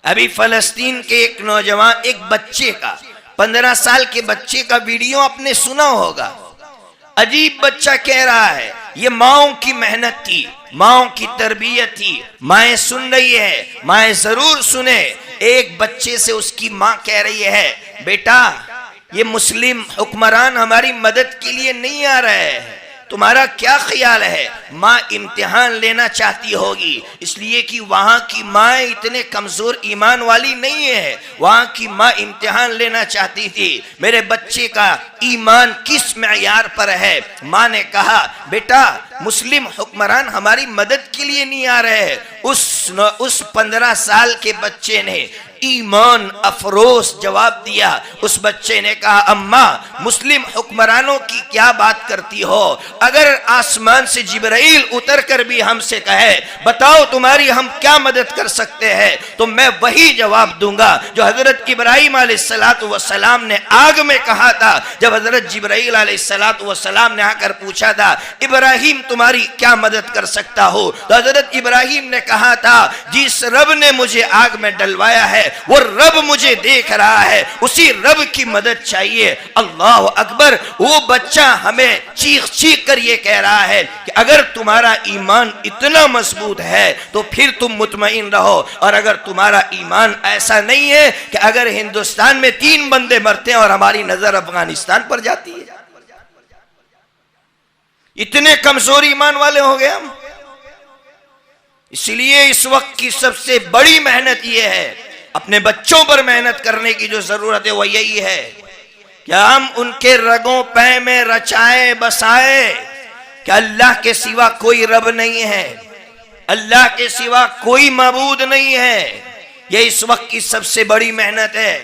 अभी फलस्तीन के एक नौजवान, एक बच्चे का, 15 साल के बच्चे का वीडियो आपने सुना होगा। अजीब बच्चा कह रहा है, ये माओ की मेहनत थी, माओ की तरबियत थी, माएँ सुन रही है, माएँ जरूर सुने। एक बच्चे से उसकी माँ कह रही है, बेटा ये मुस्लिम हुक्मरान हमारी मदद के लिए नहीं आ रहे हैं, तुम्हारा क्या ख्याल है? माँ इम्तिहान लेना चाहती होगी, इसलिए कि वहां की माँ इतने कमजोर ईमान वाली नहीं है, वहां की माँ इम्तिहान लेना चाहती थी, मेरे बच्चे का ईमान किस मेयार पर है? माँ ने कहा, बेटा मुस्लिम हुक्मरान हमारी मदद के लिए नहीं आ रहे हैं। उस 15 साल के बच्चे ने ईमान अफरोज जवाब दिया। उस बच्चे ने कहा, अम्मा मुस्लिम हुक्मरानों की क्या बात करती हो? अगर आसमान से जिब्राइल उतर कर भी हमसे कहे, बताओ तुम्हारी हम क्या मदद कर सकते हैं, तो मैं वही जवाब दूंगा जो हजरत इब्राहिम अलैहिस्सलाम ने आग में कहा था। जब हजरत जिब्राइल अलैहिस्सलाम ने आकर पूछा था, इब्राहिम तुम्हारी क्या मदद कर सकता हो, तो हजरत इब्राहिम ने कहा था, जिस रब ने मुझे आग में डलवाया है वो रब मुझे देख रहा है, उसी रब की मदद चाहिए। अल्लाह अकबर। वो बच्चा हमें चीख चीख कर ये कह रहा है कि अगर तुम्हारा ईमान इतना मजबूत है तो फिर तुम मुतमईन रहो, और अगर तुम्हारा ईमान ऐसा नहीं है कि अगर हिंदुस्तान में 3 बंदे मरते हैं और हमारी नजर अफगानिस्तान पर जाती है, इतने कमजोर ईमान वाले हो गए हम। इसलिए इस वक्त की सबसे बड़ी मेहनत यह है, अपने बच्चों पर मेहनत करने की जो जरूरत है वो यही है कि हम उनके रगों पैं में रचाए बसाए कि अल्लाह के सिवा कोई रब नहीं है, अल्लाह के सिवा कोई माबूद नहीं है। यह इस वक्त की सबसे बड़ी मेहनत है।